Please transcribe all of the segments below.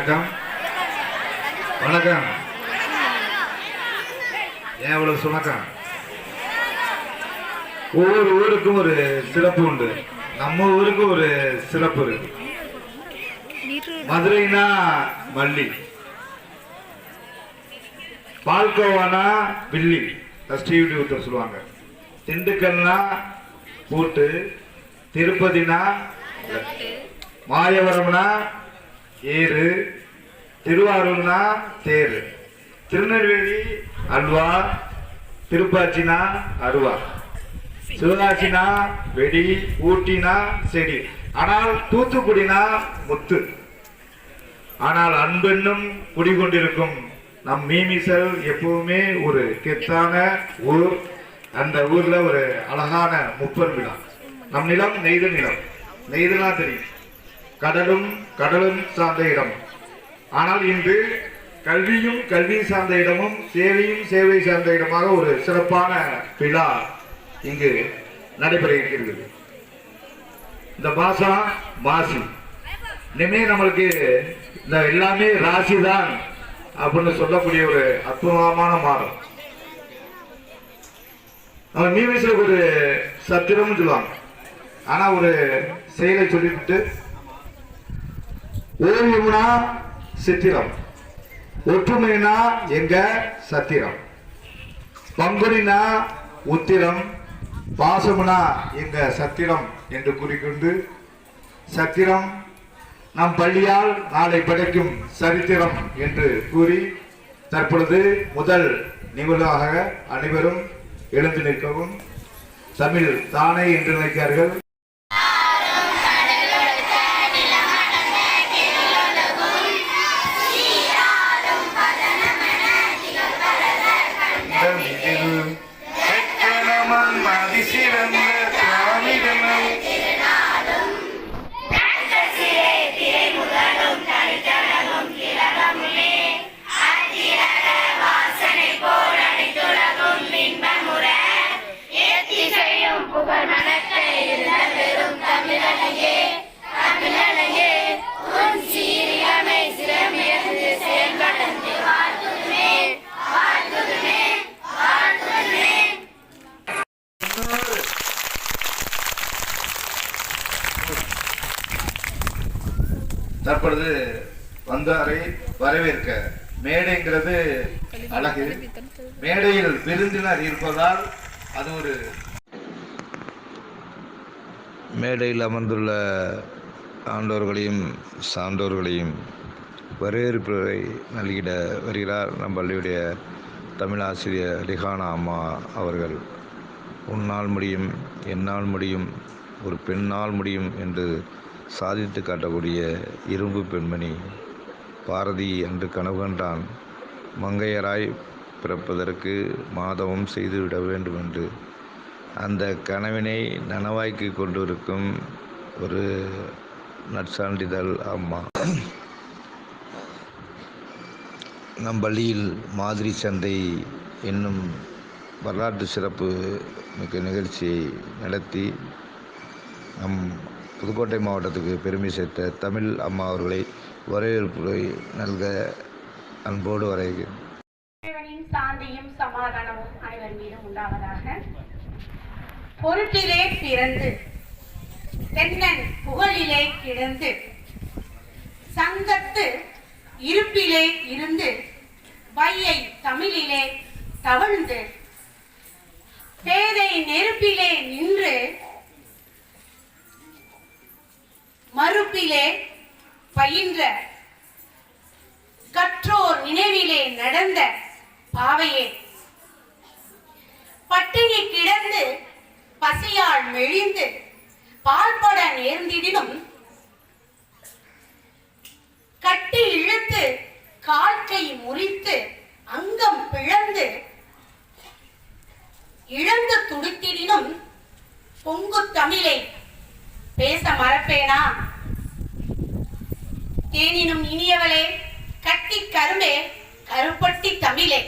வணக்கம் வணக்கம். ஏன் இவ்வளவு சுணக்கம்? ஒவ்வொரு ஊருக்கும் ஒரு சிறப்பு உண்டு. நம்ம ஊருக்கு ஒரு சிறப்பு இருக்கு. மதுரைனா மல்லி, பால்கோவானா பில்லி, ஸ்ரீவிடி உத்தர் சொல்லுவாங்க. திண்டுக்கல்னா பூட்டு, திருப்பதினா மாயவரம்னா ஏறு, திருவாரூர்னா தேரு, திருநெல்வேலி அல்வா, திருப்பாச்சினா அருவா, சிவகாசினா வெடி, ஊட்டினா செடி. ஆனால் தூத்துக்குடினா முத்து. ஆனால் அன்பென்னும் குடிகொண்டிருக்கும் நம் மீமிசல் எப்பவுமே ஒரு கெத்தான ஊர். அந்த ஊர்ல ஒரு அழகான முப்பர் விழா. நம் நிலம் நெய்து நிலம். நெய்துனா தெரியும், கடலும் கடலும் சார்ந்த இடம். ஆனால் இன்று கல்வியும் கல்வி சார்ந்த இடமும் சேவையும் சேவை சார்ந்த இடமாக ஒரு சிறப்பான விழா இங்கு நடைபெற இருக்கிறது. இந்த மாசம் மாசி இனிமே நம்மளுக்கு இந்த எல்லாமே ராசி தான் அப்படின்னு சொல்லக்கூடிய ஒரு அற்புதமான மாதம். நம்ம மீமிஸ்ல ஒரு சத்திரம்னு சொல்லுவாங்க. ஆனா ஒரு செயலை சொல்லிவிட்டு, ஓவியம்னா சித்திரம், ஒற்றுமைனா எங்க சத்திரம், பங்குனினா உத்திரம், பாசம்னா எங்க சத்திரம் என்று கூறிக்கொண்டு, சத்திரம் நம் பள்ளியால் நாளை படைக்கும் சரித்திரம் என்று கூறி தற்பொழுது முதல் நிகழ்வாக அனைவரும் எழுந்து நிற்கவும். தமிழ் தானே என்று நினைக்கிறார்கள். தற்பொழுது வந்தாரை வரவேற்க மேடைங்கிறது அழகு. மேடையில் விருந்தினர் இருப்பதால் அது ஒரு மேடையில் அமர்ந்துள்ள ஆண்டோர்களையும் சான்றோர்களையும் வரவேற்புரை நல்கிட வருகிறார் நம் பள்ளியுடைய தமிழாசிரியர் ரிஹானா அம்மா அவர்கள். உன்னால் முடியும், என்னால் முடியும், ஒரு பெண்ணால் முடியும் என்று சாதித்து காட்டக்கூடிய இரும்பு பெண்மணி. பாரதி என்று கனவு கண்டான், மங்கையராய் பிறப்பதற்கு மாதவம் செய்துவிட வேண்டும் என்று. அந்த கனவினை நனவாக்கி கொண்டிருக்கும் ஒரு நற்சான்றிதழ் அம்மா. நம் பள்ளியில் மாதிரி சந்தை என்னும் வரலாற்று சிறப்பு மிக்க நிகழ்ச்சியை நடத்தி நம் புதுக்கோட்டை மாவட்டத்துக்கு பெருமை சேர்த்த தமிழ் அம்மா அவர்களை வரவேற்புரை நல்க அன்போடு வரைகிறேன். சாந்தியும் சமாதானமும் அனைவர் மீதும் உண்டாவதாக. பொருட்டிலே பிறந்து தென்னன் புகழிலே கிடந்து சங்கத்து இருப்பிலே இருந்து வையை தமிழிலே தவழ்ந்து பேதை நெருப்பிலே நின்று மறுப்பிலே பயின்ற கற்றோர் நினைவிலே நடந்த பாவையே, பட்டினி கிடந்து பசியால் மெழிந்து பால்பட நேர்ந்திடினும் கட்டி இழுத்து கால்கை முறித்து அங்கம் பிளந்து இழந்து துடித்திடினும் பொங்கு தமிழை பேச மறப்பேனா? தேனினும் இனியவளே, கட்டி கரும்பே, கருப்பட்டி தமிழே,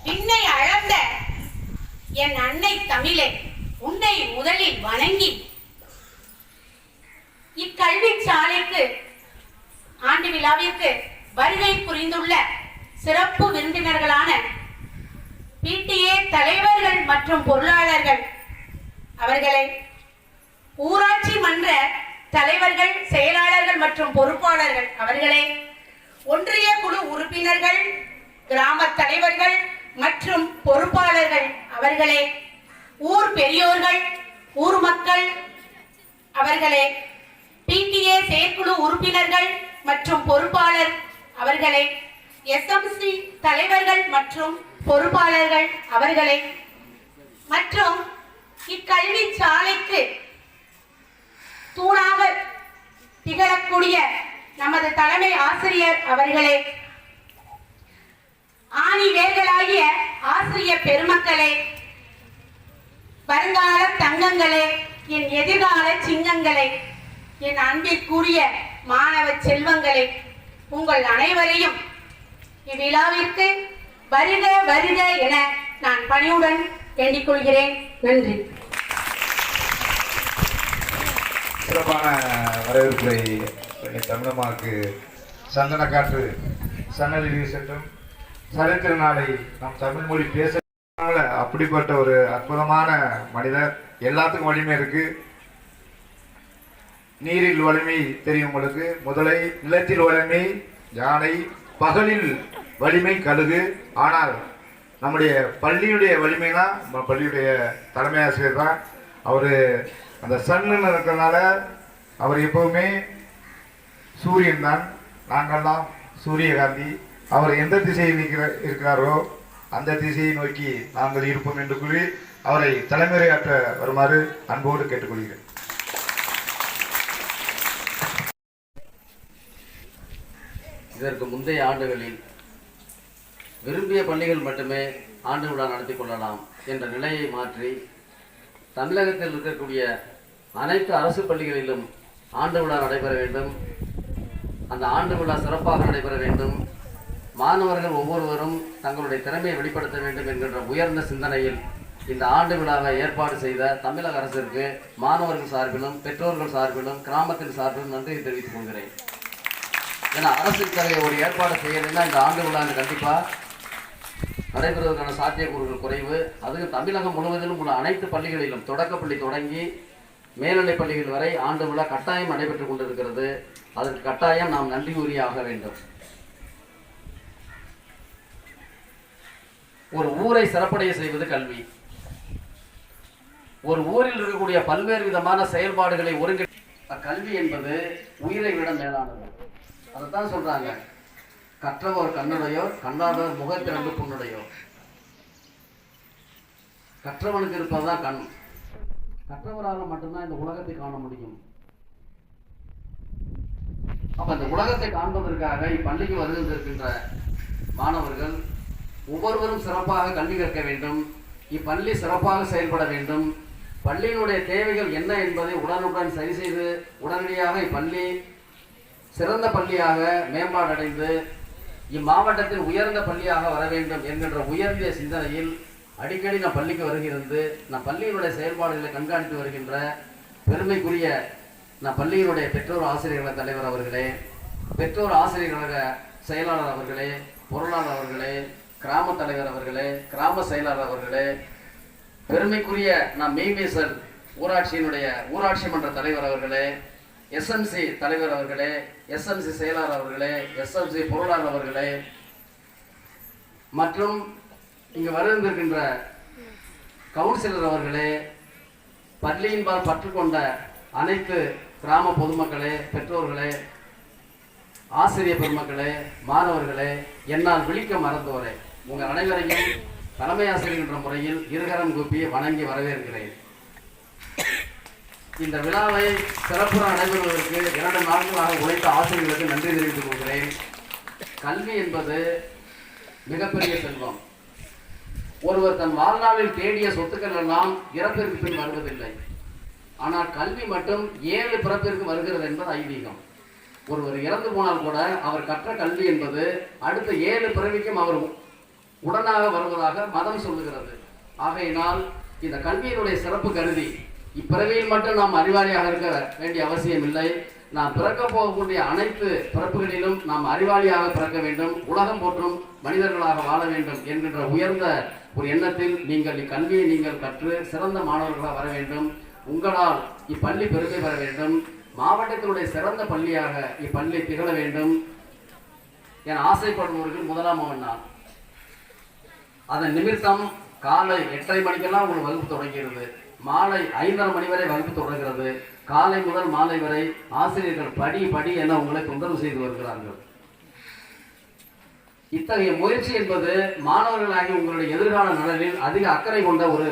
பின்னை அளந்த என் அன்னை தமிழே, உன்னை முதலில் வணங்கி இக்கல்வி சாலைக்கு விழாவிற்கு வருகை புரிந்துள்ள சிறப்பு விருந்தினர்களான PTA தலைவர்கள் மற்றும் பொருளாளர்கள் அவர்களை, ஊராட்சி மன்ற தலைவர்கள், செயலாளர்கள் மற்றும் பொறுப்பாளர்கள் அவர்களை, ஒன்றிய குழு உறுப்பினர்கள், கிராம தலைவர்கள் மற்றும் பொறுப்பாளர்கள் அவர்களே, ஊர் பெரியோர்கள், ஊர் மக்கள் அவர்களே, PTA செயற்குழு உறுப்பினர்கள் மற்றும் பொறுப்பாளர் அவர்களே, SMC தலைவர்கள் மற்றும் பொறுப்பாளர்கள் அவர்களே, மற்றும் இக்கல்வி சாலைக்கு தூணாக திகழக்கூடிய நமது தலைமை ஆசிரியர் அவர்களே, ஆணி வேர்களாகிய ஆசிரியர் பெருமக்களே, வருங்கால தங்கங்களே, என் எதிர்கால சிங்கங்களே, என் அன்பிற்குரிய மாணவ செல்வங்களே, உங்கள் அனைவரையும் இவ்விழாவிற்கு வருக வருக என நான் பணியுடன் வேண்டிக் கொள்கிறேன். நன்றி. சிறப்பான வரவேற்புரை தமிழம்மாவுக்கு சந்தன காற்று சன்னதி வீசட்டும். சரித்திர நாளை நம் தமிழ் மொழி பேச அப்படிப்பட்ட ஒரு அற்புதமான மனிதர். எல்லாத்துக்கும் வலிமை இருக்கு. நீரில் வலிமை தெரியும் உங்களுக்கு, முதலை, நிலத்தில் வலிமை யானை, பகலில் வலிமை கழுகு. ஆனால் நம்முடைய பள்ளியுடைய வலிமைனா நம்ம பள்ளியுடைய தலைமை ஆசிரியர் தான். அவர் அந்த சன்னுன்னு இருக்கிறதுனால அவர் எப்பவுமே சூரியன் தான். நாங்கள்லாம் சூரியகாந்தி. அவர் எந்த திசையில் இருக்கிறாரோ அந்த திசையை நோக்கி நாங்கள் இருப்போம் என்று கூறி அவரை தலைமுறையாற்ற வருமாறு அன்போடு கேட்டுக்கொள்கிறேன். இதற்கு முந்தைய ஆண்டுகளில் விரும்பிய பள்ளிகள் மட்டுமே ஆண்டு விழா நடத்தி கொள்ளலாம் என்ற நிலையை மாற்றி தமிழகத்தில் இருக்கக்கூடிய அனைத்து அரசு பள்ளிகளிலும் ஆண்டு விழா நடைபெற வேண்டும். அந்த ஆண்டு விழா சிறப்பாக நடைபெற வேண்டும். மாணவர்கள் ஒவ்வொருவரும் தங்களுடைய திறமையை வெளிப்படுத்த வேண்டும் என்கின்ற உயர்ந்த சிந்தனையில் இந்த ஆண்டு விழாவை ஏற்பாடு செய்த தமிழக அரசிற்கு மாணவர்கள் சார்பிலும், பெற்றோர்கள் சார்பிலும், கிராமத்தின் சார்பிலும் நன்றியை தெரிவித்துக் கொள்கிறேன். ஏன்னா அரசு இத்தகைய ஒரு ஏற்பாடு செய்யலைன்னா இந்த ஆண்டு விழா கண்டிப்பாக நடைபெறுவதற்கான சாத்தியக்கூறுகள் குறைவு. அதுவும் தமிழகம் முழுவதிலும் உள்ள அனைத்து பள்ளிகளிலும் தொடக்கப்பள்ளி தொடங்கி மேல்நிலைப் பள்ளிகள் வரை ஆண்டு விழா கட்டாயம் நடைபெற்றுக் கொண்டிருக்கிறது. அதற்கு கட்டாயம் நாம் நன்றி கூறியாக வேண்டும். ஒரு ஊரை சிறப்படைய செய்வது கல்வி. ஒரு ஊரில் இருக்கக்கூடிய பல்வேறு விதமான செயல்பாடுகளை ஒருங்கிணைந்த கல்வி என்பது உயிரை விட மேலானது. அதைத்தான் சொல்றாங்க, கற்றவர் கண்ணுடையோர், கண்ணாதவர் முகத்திரண்டு புண்ணுடையோர். கற்றவனுக்கு இருப்பதுதான் கண். கற்றவரால் மட்டும்தான் இந்த உலகத்தை காண முடியும். அப்ப இந்த உலகத்தை காண்பதற்காக இப்பள்ளிக்கு வருகின்ற மாணவர்கள் ஒவ்வொருவரும் சிறப்பாக கல்வி கற்க வேண்டும். இப்பள்ளி சிறப்பாக செயல்பட வேண்டும். பள்ளியினுடைய தேவைகள் என்ன என்பதை உடனுடன் சரி செய்து உடனடியாக இப்பள்ளி சிறந்த பள்ளியாக மேம்பாடடைந்து இம்மாவட்டத்தில் உயர்ந்த பள்ளியாக வர வேண்டும் என்கின்ற உயர்ந்த சிந்தனையில் அடிக்கடி நம் பள்ளிக்கு வருகிறது. நம் பள்ளியினுடைய செயல்பாடுகளை கண்காணித்து வருகின்ற பெருமைக்குரிய நம் பள்ளியினுடைய பெற்றோர் ஆசிரியர்கள் தலைவர் அவர்களே, பெற்றோர் ஆசிரியர்களாக செயலாளர் அவர்களே, பொருளாளர் அவர்களே, கிராம தலைவர் அவர்களே, கிராம செயலாளர் அவர்களே, பெருமைக்குரிய நம் மெய்மேசல் ஊராட்சியினுடைய ஊராட்சி மன்ற தலைவர் அவர்களே, SMC தலைவர் அவர்களே, SMC செயலாளர் அவர்களே, SMC பொருளாளர் அவர்களே, மற்றும் இங்கு வருகின்ற கவுன்சிலர் அவர்களே, பள்ளியின்பால் பற்றுக்கொண்ட அனைத்து கிராம பொதுமக்களே, பெற்றோர்களே, ஆசிரியர் பெருமக்களே, மாணவர்களே, என்னால் விழிக்க மறந்தோரே, உங்கள் அனைவரையும் தலைமை ஆசிரியர் என்ற முறையில் இருகரம் கூப்பி வணங்கி வரவேற்கிறேன். இந்த விழாவை சிறப்புற நடைபெறுவதற்கு 2 நாட்களாக உழைத்த ஆசிரியர்களுக்கு நன்றி தெரிவித்துக் கொள்கிறேன். கல்வி என்பது மிகப்பெரிய செல்வம். ஒருவர் தன் வாழ்நாளில் தேடிய சொத்துக்கள் எல்லாம் இறப்பிற்கு பின் வருவதில்லை. ஆனால் கல்வி மட்டும் 7 பிறப்பிற்கு வருகிறது என்பது ஐதீகம். ஒருவர் இறந்து போனால் கூட அவர் கற்ற கல்வி என்பது அடுத்த 7 பிறவிக்கும் அவர் உடனாக வருவதாக மதம் சொல்லுகிறது. ஆகையினால் இந்த கல்வியினுடைய சிறப்பு கருதி இப்பிறவியில் மட்டும் நாம் அறிவாளியாக இருக்க வேண்டிய அவசியம் இல்லை. நாம் பிறக்க போகக்கூடிய அனைத்து பிறப்புகளிலும் நாம் அறிவாளியாக பிறக்க வேண்டும், உலகம் போற்றும் மனிதர்களாக வாழ வேண்டும் என்கின்ற உயர்ந்த ஒரு எண்ணத்தில் நீங்கள் இக்கல்வியை நீங்கள் கற்று சிறந்த மாணவர்களாக வர வேண்டும். உங்களால் இப்பள்ளி பெருமை பெற வேண்டும். மாவட்டத்தினுடைய சிறந்த பள்ளியாக இப்பள்ளி திகழ வேண்டும் என ஆசைப்படுபவர்கள் முதலாம் நான். அதன் நிமித்தம் காலை 8:30 மணிக்கெல்லாம் உங்களுக்கு வகுப்பு தொடங்கிறது. மாலை 5:30 மணி வரை வகுப்பு தொடங்குகிறது. காலை முதல் மாலை வரை ஆசிரியர்கள் படி என உங்களை தொந்தரவு செய்து வருகிறார்கள். இத்தகைய முயற்சி என்பது மாணவர்களாகி உங்களுடைய எதிர்கால நலனில் அதிக அக்கறை கொண்ட ஒரு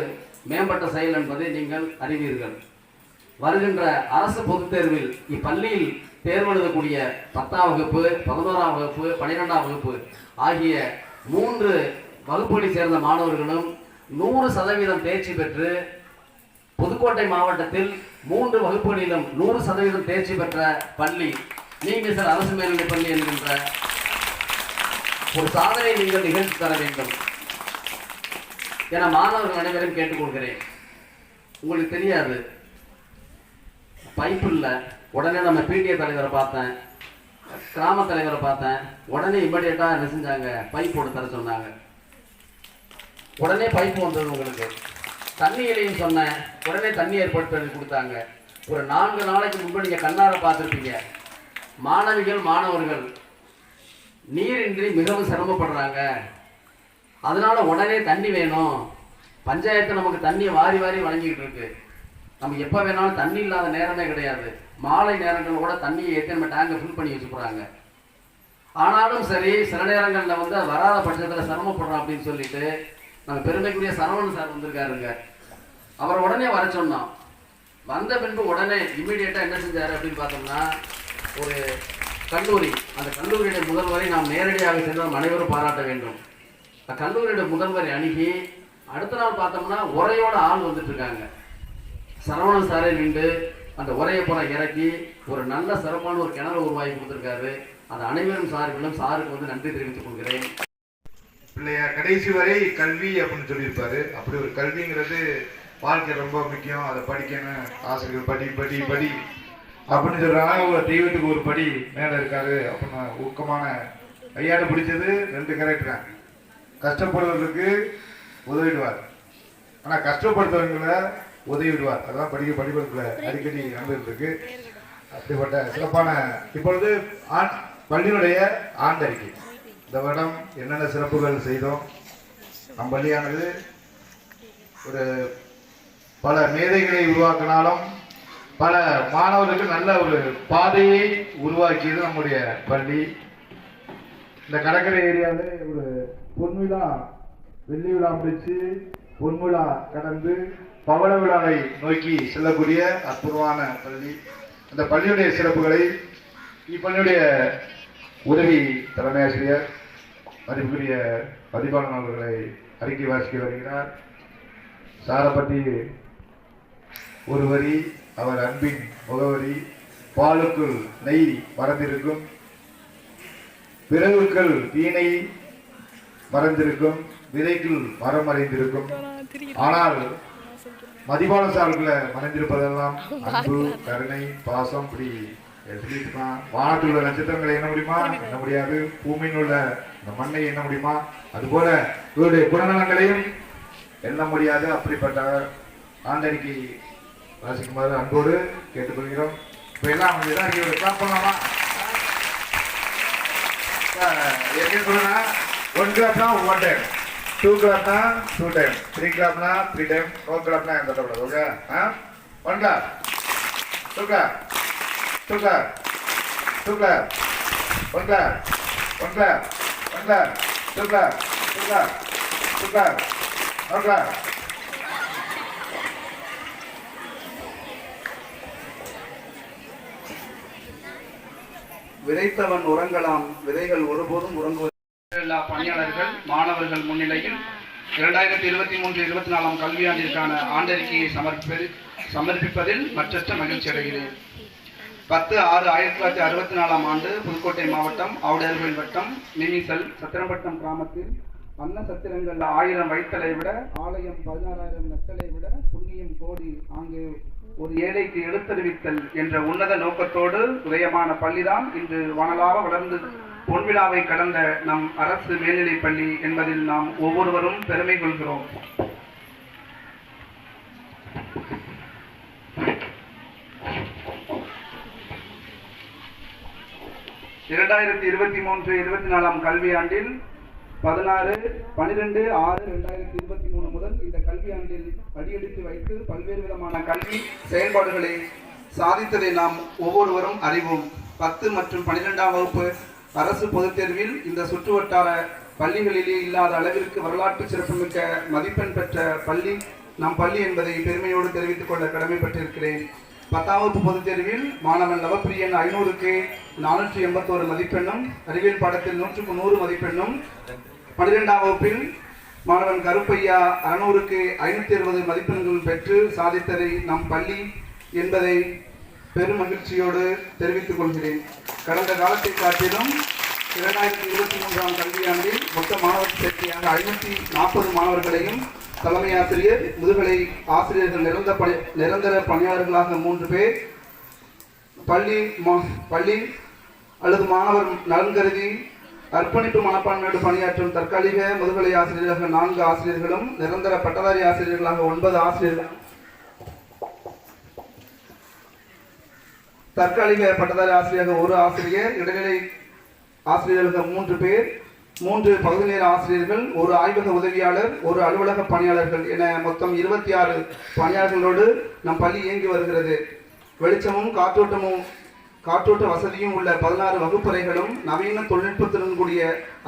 மேம்பட்ட செயல் என்பதை நீங்கள் அறிவீர்கள். வருகின்ற அரசு பொதுத் தேர்வில் இப்பள்ளியில் தேர்வு எழுதக்கூடிய 10ஆம் வகுப்பு, 11ஆம் வகுப்பு, 12ஆம் வகுப்பு ஆகிய 3 வகுப்புகளை சேர்ந்த மாணவர்களும் 100% தேர்ச்சி பெற்று புதுக்கோட்டை மாவட்டத்தில் 3 வகுப்புகளிலும் 100% தேர்ச்சி பெற்ற பள்ளி நீமிசல் அரசு மேல்நிலைப் பள்ளி என்கின்ற ஒரு சாதனை நீங்கள் நிகழ்த்தி தர வேண்டும் என மாணவர்கள் அனைவரும் கேட்டுக்கொள்கிறேன். உங்களுக்கு தெரியாது, பைப் இல்லை. உடனே நம்ம பிடிஏ தலைவரை பார்த்தேன், கிராம தலைவரை பார்த்தேன். உடனே இம்மீடியட்டாக என்ன செஞ்சாங்க, பைப் போட்டு தர சொன்னாங்க. உடனே பைப் வந்தது. உங்களுக்கு தண்ணி இல்லைன்னு சொன்னேன், உடனே தண்ணி ஏற்பாடு பண்ணி கொடுத்தாங்க. ஒரு 4 நாளைக்கு முன்பு நீங்கள் கண்ணார பார்த்துருப்பீங்க. மாணவர்கள் நீரின்றி மிகவும் சிரமப்படுறாங்க. அதனால உடனே தண்ணி வேணும். பஞ்சாயத்து நமக்கு தண்ணியை வாரி வழங்கிட்டு இருக்கு. நம்ம எப்போ வேணாலும் தண்ணி இல்லாத நேரமே கிடையாது. மாலை நேரங்களில் கூட தண்ணியை ஏற்றி நம்ம டேங்கை ஃபில் பண்ணி வச்சுக்கிறாங்க. ஆனாலும் சரி, சில நேரங்களில் வந்து வராத பட்சத்தில் சிரமப்படுறோம் அப்படின்னு சொல்லிட்டு நம்ம பெருமைக்குரிய சரவணன் சார் வந்திருக்காருங்க. அவர் உடனே வர சொன்னோம். வந்த பின்பு உடனே இம்மிடியேட்டாக என்ன செஞ்சார் அப்படின்னு பார்த்தோம்னா, ஒரு கல்லூரி, அந்த கல்லூரியுடைய முதல்வரை நாம் நேரடியாக சென்று நாம் அனைவரும் பாராட்ட வேண்டும். அந்த கல்லூரியுடைய முதல்வரை அணுகி அடுத்த நாள் பார்த்தோம்னா உரையோட ஆள் வந்துட்டு இருக்காங்க. சரவணன் சாரை நின்று அந்த உரையை போல இறக்கி ஒரு நல்ல சிறப்பான ஒரு கிணறு உருவாக்கி கொடுத்துருக்காரு. அந்த அனைவரும் சார்பிலும் சாருக்கு வந்து நன்றி தெரிவித்துக் கொள்கிறேன். பிள்ளையார் கடைசி வரை கல்வி அப்படின்னு சொல்லியிருப்பாரு. அப்படி ஒரு கல்விங்கிறது வாழ்க்கை ரொம்ப முக்கியம். அதை படிக்கணும், ஆசிரியர் படி அப்படின்னு சொல்றாங்க. ஒரு தெய்வத்துக்கு ஒரு படி மேலே இருக்காரு அப்படின்னு ஊக்கமான கையாட பிடிச்சது 2 கேரக்டர். கஷ்டப்படுறவர்களுக்கு உதவிடுவார், ஆனால் கஷ்டப்படுறவங்களை உதவிடுவார். அதான் படிக்கிறதுல அடிக்கடி நடந்துருக்கு. அப்படிப்பட்ட சிறப்பான இப்பொழுது பள்ளியினுடைய ஆண்டறிக்கை. இந்த வருடம் என்னென்ன சிறப்புகள் செய்தோம். நம் பள்ளியானது ஒரு பல மேதைகளை உருவாக்கினாலும் பல மாணவர்களுக்கு நல்ல ஒரு பாதையை உருவாக்கியது நம்முடைய பள்ளி. இந்த கடற்கரை ஏரியாவில் ஒரு பொன்விழா, வெள்ளி விழா முடிச்சு பொன்விழா கடந்து பவள விழாவை நோக்கி செல்லக்கூடிய அற்புதமான பள்ளி. அந்த பள்ளியுடைய சிறப்புகளை இப்பள்ளியுடைய உதவி தலைமை ஆசிரியர் மதிப்புக்குரிய பதிவாளன் அவர்களை அறிக்கை வாசிக்க வருகிறார். சாரை பற்றி ஒரு வரி, அவர் அன்பின் முகவரி. பாலுக்குள் நெய் மறந்திருக்கும், பிறகுக்குள் வீணை மறந்திருக்கும், விதைக்குள் மரம் மறைந்திருக்கும். ஆனால் மதிவாளன் சார்களை மறைந்திருப்பதெல்லாம் அன்பு, கருணை, பாசம். இப்படி சொல்லிட்டுருக்கான். வானத்தில் உள்ள நட்சத்திரங்களை எண்ண முடியுமா? எண்ண முடியாது. பூமியில் உள்ள இந்த மண்ணை எண்ண முடியுமா? அதுபோல இவருடைய குணநலங்களையும் எண்ண முடியாது. அப்படிப்பட்ட ஆண்டறிக்கை வாசிக்குமாறு அன்போடு கேட்டுக்கொள்கிறோம். இப்போ எல்லாம் கிளாப் பண்ணலாமா? எப்படி சொல்லுன்னா, 1 கிளாப்னா 1 டைம், 2 கிளாப்னா 2 டைம், 3 கிளாப்னா 3 டைம், 4 கிளாப்னா எந்த தடவை. Okay? 1 clap, 2 clap, 2 clap, 2 clap, 1 clap, 1 clap, 1 clap, 2 clap, 2 clap, 2 clap, 1 clap. விதைத்தவன் உறங்கலாம், விதைகள் ஒருபோதும் உறங்குவது. எல்லா பணியாளர்கள் மாணவர்கள் முன்னிலையில் 2023-24 கல்வியாண்டிற்கான ஆண்டறிக்கையை சமர்ப்பிப்பதில் மற்றற்ற மகிழ்ச்சி அடைகிறேன். 10/6/1964 ஆண்டு புதுக்கோட்டை மாவட்டம் ஆவுடையார்கோவில் வட்டம் நிமிசல் சத்திரம்பட்டம் கிராமத்தில் அன்ன சத்திரங்கள் 1000 வைத்தலை விட, ஆலயம் 16,000 நத்தலை விட, புண்ணியம் கோடி ஆங்கே ஒரு ஏழைக்கு எழுத்தறிவித்தல் என்ற உன்னத நோக்கத்தோடு உதயமான பள்ளிதான் இன்று வானலாக வளர்ந்து பொன்விழாவை கடந்த நம் அரசு மேல்நிலைப் பள்ளி என்பதில் நாம் ஒவ்வொருவரும் பெருமை கொள்கிறோம். இரண்டாயிரத்தி 23-24 கல்வியாண்டில் 16/12/2023 முதல் இந்த கல்வியாண்டில் அடியெடுத்து வைத்து பல்வேறு விதமான கல்வி செயல்பாடுகளை சாதித்ததை நாம் ஒவ்வொருவரும் அறிவோம். 10 மற்றும் 12ஆம் வகுப்பு அரசு பொதுத் தேர்வில் இந்த சுற்றுவட்டார பள்ளிகளிலே இல்லாத அளவிற்கு வரலாற்று சிறப்புமிக்க மதிப்பெண் பெற்ற பள்ளி நம் பள்ளி என்பதை பெருமையோடு தெரிவித்துக் கொள்ள கடமைப்பட்டிருக்கிறேன். 10ஆம் வகுப்பு பொதுத் தேர்வில் மாணவன் நவப்பிரியன் 500க்கு 481 மதிப்பெண்ணும், அறிவியல் பாடத்தில் 100க்கு 100 மதிப்பெண்ணும், 12ஆம் வகுப்பில் மாணவன் கருப்பையா 600க்கு 560 மதிப்பெண்கள் பெற்று சாதித்ததை நம் பள்ளி என்பதை பெரும் மகிழ்ச்சியோடு தெரிவித்துக் கொள்கிறேன். கடந்த காலத்தை காட்டிலும் 2023ஆம் கல்வியாண்டில் மொத்த மாணவர் சேர்க்கையாக 540 மாணவர்களையும் தலைமை ஆசிரியர், முதுகலை ஆசிரியர்கள் நிரந்தர பணியாளர்களாக 3 பேர், பள்ளி அல்லது மாணவர் நலன் கருதி அர்ப்பணிப்பு மனப்பான்மையோடு பணியாற்றும் தற்காலிக முதுகலை ஆசிரியர்களாக 4 ஆசிரியர்களும், நிரந்தர பட்டதாரி ஆசிரியர்களாக 9 ஆசிரியர்கள், தற்காலிக பட்டதாரி ஆசிரியராக 1 ஆசிரியர், இடைநிலை ஆசிரியர்களுக்கு 3 பேர், 3 பகுதி நேர ஆசிரியர்கள், 1 ஆய்வக உதவியாளர், 1 அலுவலக பணியாளர்கள் என மொத்தம் 26 பணியாளர்களோடு நம் பள்ளி இயங்கி வருகிறது. வெளிச்சமும் காற்றோட்ட வசதியும் உள்ள 16 வகுப்பறைகளும், நவீன தொழில்நுட்பத்துடன் கூடிய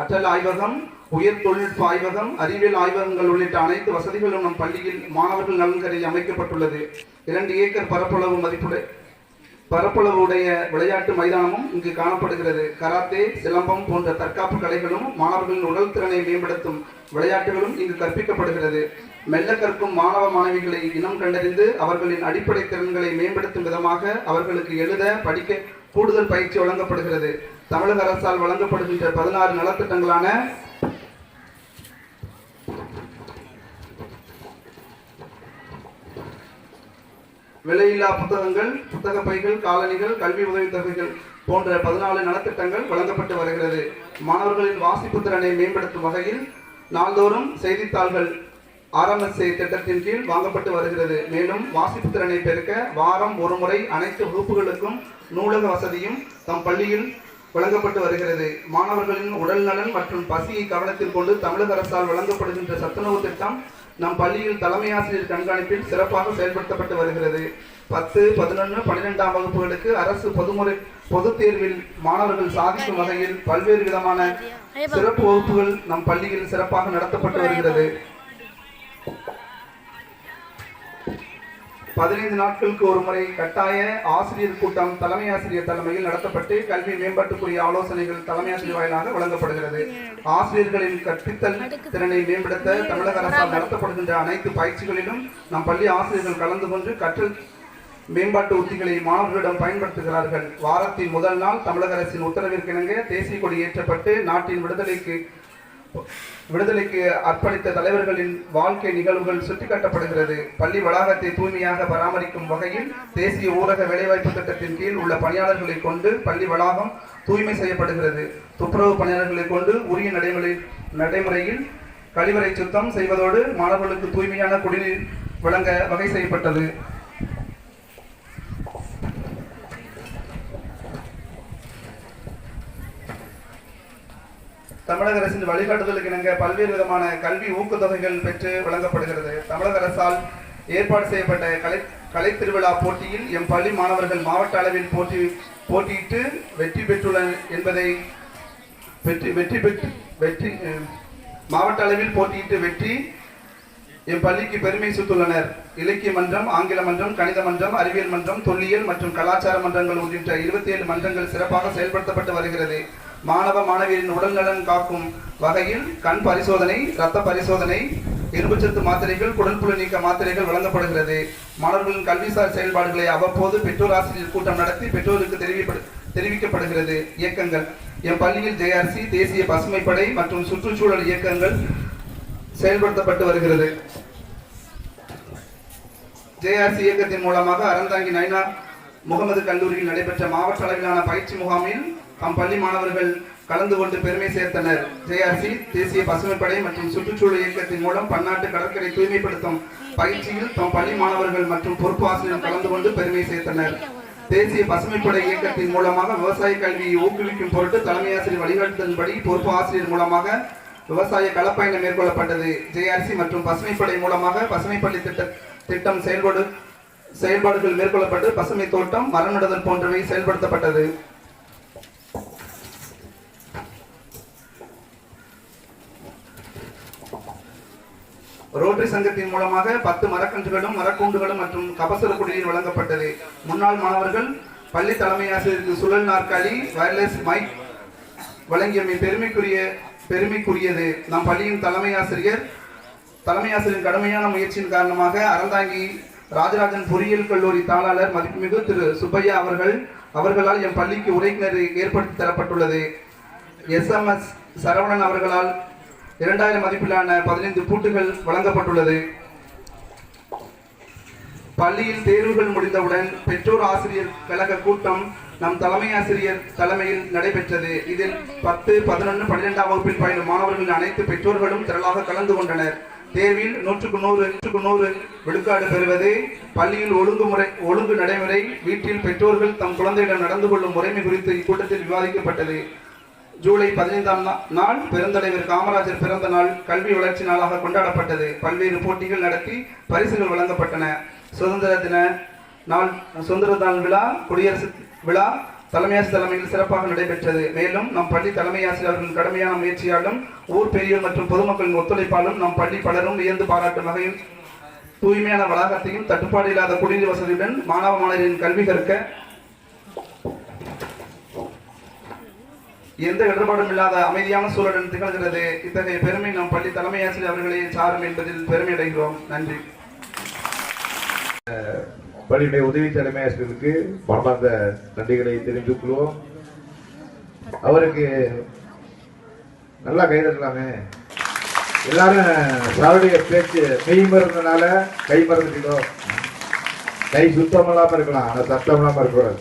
அட்டல் ஆய்வகம், உயர் தொழில்நுட்ப ஆய்வகம், அறிவியல் ஆய்வகங்கள் உள்ளிட்ட அனைத்து வசதிகளும் நம் பள்ளியில் மாணவர்கள் நலன் கருதி அமைக்கப்பட்டுள்ளது. 2 ஏக்கர் பரப்பளவுடைய விளையாட்டு மைதானமும் இங்கு காணப்படுகிறது. கராத்தே, சிலம்பம் போன்ற தற்காப்பு கலைகளும் மாணவர்களின் உடல் திறனை மேம்படுத்தும் விளையாட்டுகளும் இங்கு கற்பிக்கப்படுகிறது. மெல்ல கற்கும் மாணவ மாணவிகளை இனம் கண்டறிந்து அவர்களின் அடிப்படை திறன்களை மேம்படுத்தும் விதமாக அவர்களுக்கு எழுத படிக்க கூடுதல் பயிற்சி வழங்கப்படுகிறது. தமிழக அரசால் வழங்கப்படுகின்ற 16 நலத்திட்டங்களான விலையில்லா புத்தகங்கள், புத்தக பைகள், காலணிகள், கல்வி உதவித்தொகைகள் போன்ற 14 நலத்திட்டங்கள் வழங்கப்பட்டு வருகிறது. மாணவர்களின் வாசிப்பு திறனை மேம்படுத்தும் வகையில் நாள்தோறும் செய்தித்தாள்கள் RMSA திட்டத்தின் கீழ் வாங்கப்பட்டு வருகிறது. மேலும் வாசிப்பு திறனை பெருக்க வாரம் ஒரு முறை அனைத்து வகுப்புகளுக்கும் நூலக வசதியும் தம் பள்ளியில் வழங்கப்பட்டு வருகிறது. மாணவர்களின் உடல் நலன் மற்றும் பசியை கவனத்தில் கொண்டு தமிழக அரசால் வழங்கப்படுகின்ற சத்துணவு திட்டம் நம் பள்ளியில் தலைமை ஆசிரியர் கண்காணிப்பில் சிறப்பாக செயல்படுத்தப்பட்டு வருகிறது. 10, 11, 12ஆம் வகுப்புகளுக்கு அரசு பொதுத் தேர்வில் மாணவர்கள் சாதிக்கும் வகையில் பல்வேறு விதமான சிறப்பு வகுப்புகள் நம் பள்ளியில் சிறப்பாக நடத்தப்பட்டு வருகிறது. 15 நாட்களுக்கு ஒரு முறை கட்டாய ஆசிரியர் கூட்டம் தலைமை ஆசிரியர் தலைமையில் நடத்தப்பட்டு கல்வி மேம்பாட்டுக்குரிய ஆலோசனைகள் தலைமை ஆசிரியர் வாயிலாக வழங்கப்படுகிறது. ஆசிரியர்களின் கற்பித்தல் திறனை மேம்படுத்த தமிழக அரசால் நடத்தப்படுகின்ற அனைத்து பயிற்சிகளிலும் நம் பள்ளி ஆசிரியர்கள் கலந்து கொண்டு கற்றல் மேம்பாட்டு உத்திகளை மாணவர்களிடம் பயன்படுத்துகிறார்கள். வாரத்தின் முதல் நாள் தமிழக அரசின் உத்தரவிற்கிணங்க தேசிய கொடி ஏற்றப்பட்டு நாட்டின் விடுதலைக்கு அர்ப்பணித்த தலைவர்களின் வாழ்க்கை நிகழ்வுகள் சுட்டிக்காட்டப்படுகிறது. பள்ளி வளாகத்தை தூய்மையாக பராமரிக்கும் வகையில் தேசிய ஊரக வேலைவாய்ப்பு திட்டத்தின் கீழ் உள்ள பணியாளர்களை கொண்டு பள்ளி வளாகம் தூய்மை செய்யப்படுகிறது. துப்புரவு பணியாளர்களை கொண்டு உரிய நடைமுறையில் கழிவறை சுத்தம் செய்வதோடு மாணவர்களுக்கு தூய்மையான குடிநீர் வழங்க வகை செய்யப்பட்டது. தமிழக அரசின் வழிகாட்டுதலுக்கு இணங்க பல்வேறு விதமான கல்வி ஊக்கத்தொகைகள் பெற்று வழங்கப்படுகிறது. தமிழக அரசால் ஏற்பாடு செய்யப்பட்ட கலை திருவிழா போட்டியில் எம் பள்ளி மாணவர்கள் மாவட்ட அளவில் போட்டியிட்டு வெற்றி பெற்றுள்ளனர் என்பதை மாவட்ட அளவில் போட்டியிட்டு வெற்றி எம் பள்ளிக்கு பெருமை சேர்த்துள்ளனர். இலக்கிய மன்றம், ஆங்கில மன்றம், கணித மன்றம், அறிவியல் மன்றம், தொல்லியல் மற்றும் கலாச்சார மன்றங்கள் உள்ளிட்ட 27 மன்றங்கள் சிறப்பாக செயல்படுத்தப்பட்டு வருகிறது. மாணவ மாணவியரின் உடல் நலன் காக்கும் வகையில் கண் பரிசோதனை, இரத்த பரிசோதனை, இரும்புச்சத்து மாத்திரைகள், குடல்புழு நீக்க மாத்திரைகள் வழங்கப்படுகிறது. மாணவர்களின் கல்விசார் செயல்பாடுகளை அவ்வப்போது பெற்றோர் ஆசிரியர் கூட்டம் நடத்தி பெற்றோருக்கு தெரிவிக்கப்படுகிறது. இயக்கங்கள் எம் பள்ளியில் JRC, தேசிய பசுமைப்படை மற்றும் சுற்றுச்சூழல் இயக்கங்கள் செயல்படுத்தப்பட்டு வருகிறது. ஜேஆர்சி இயக்கத்தின் மூலமாக அறந்தாங்கி நைனா முகமது கல்லூரியில் நடைபெற்ற மாவட்ட அளவிலான பயிற்சி முகாமில் தம் பள்ளி மாணவர்கள் கலந்து கொண்டு பெருமை சேர்த்தனர். ஜேஆர்சி தேசிய பசுமைப்படை மற்றும் சுற்றுச்சூழல் இயக்கத்தின் மூலம் பன்னாட்டு கடற்கரை தூய்மைப்படுத்தும் பயிற்சியில் தம் பள்ளி மாணவர்கள் மற்றும் பொறுப்பு ஆசிரியர்கள் கலந்து கொண்டு பெருமை சேர்த்தனர். தேசிய பசுமைப்படை இயக்கத்தின் மூலமாக விவசாய கல்வியை ஊக்குவிக்கும் பொருட்டு தலைமை ஆசிரியர் வழிகாட்டுதலின்படி பொறுப்பு ஆசிரியர் மூலமாக விவசாய களப்பயணம் மேற்கொள்ளப்பட்டது. ஜேஆர்சி மற்றும் பசுமைப்படை மூலமாக பசுமைப்பள்ளி திட்டம் செயல்பாடுகள் மேற்கொள்ளப்பட்டு பசுமை தோட்டம், மரம் நடுதல் போன்றவை செயல்படுத்தப்பட்டது. ரோட்டரி சங்கத்தின் மூலமாக 10 மரக்கன்றுகளும் மரக்கூண்டுகளும் மற்றும் கபசுர குடிநீர் வழங்கப்பட்டது. முன்னாள் மாணவர்கள் பள்ளி தலைமை ஆசிரியருக்கு சுழல் நாற்காலி, வயர்லெஸ் மைக் வழங்கியமை பெருமைக்குரியது. நம் பள்ளியின் தலைமை ஆசிரியரின் கடுமையான முயற்சியின் காரணமாக அறந்தாங்கி ராஜராஜன் பொறியியல் கல்லூரி தாளாளர் மதிப்புமிகு திரு சுப்பையா அவர்களால் எம் பள்ளிக்கு உரைக்கிணறு ஏற்படுத்தி தரப்பட்டுள்ளது. SMS சரவணன் அவர்களால் 2000 மதிப்பிலான 15 பூட்டுகள் வழங்கப்பட்டுள்ளது. பள்ளியில் தேர்வுகள் முடிந்தவுடன் பெற்றோர் ஆசிரியர் கழக கூட்டம் நம் தலைமை ஆசிரியர் தலைமையில் நடைபெற்றது. இதில் 10, 11, 12ஆம் வகுப்பில் பயிலும் மாணவர்களின் அனைத்து பெற்றோர்களும் திரளாக கலந்து கொண்டனர். தேர்வில் 100% விழுக்காடு பெறுவது, பள்ளியில் ஒழுங்கு நடைமுறை, வீட்டில் பெற்றோர்கள் தம் குழந்தையிடம் நடந்து கொள்ளும் முறைமை குறித்து இக்கூட்டத்தில் விவாதிக்கப்பட்டது. ஜூலை 15ஆம் நாள் பெருந்தலைவர் காமராஜர் பிறந்த நாள் கல்வி வளர்ச்சி நாளாக கொண்டாடப்பட்டது. பல்வேறு போட்டிகள் நடத்தி பரிசுகள் வழங்கப்பட்டன. சுதந்திர நாள் விழா, குடியரசு விழா தலைமையாசிரியர் தலைமையில் சிறப்பாக நடைபெற்றது. மேலும் நம் பள்ளி தலைமை ஆசிரியர்களின் கடுமையான முயற்சியாலும் ஊர் பெரியோர் மற்றும் பொதுமக்களின் ஒத்துழைப்பாலும் நம் பள்ளி பலரும் வியந்து பாராட்டும் வகையில் தூய்மையான வளாகத்தையும் தட்டுப்பாடு இல்லாத குடிநீர் வசதியுடன் மாணவ மாணவர்களின் கல்வி கற்க எந்த இடர்பாடும் இல்லாத அமைதியான சூழலுடன் திகழ்கிறது. இத்தகைய பெருமை நம் பள்ளி தலைமை ஆசிரியர் அவர்களே சாரும் என்பதில் பெருமை அடைகிறோம். நன்றி. பள்ளியுடைய உதவி தலைமை ஆசிரியருக்கு மனமார்ந்த நன்றிகளை தெரிவித்துக் கொள்வோம். அவருக்கு நல்லா கைதட்டலாமே. எல்லாரும் சாருடைய பேச்சு மெய் மறந்தனால கை மறந்துட்டோம். கை சுத்தம் இல்லாம இருக்கலாம், ஆனா சத்தம் இல்லாம இருக்கக்கூடாது.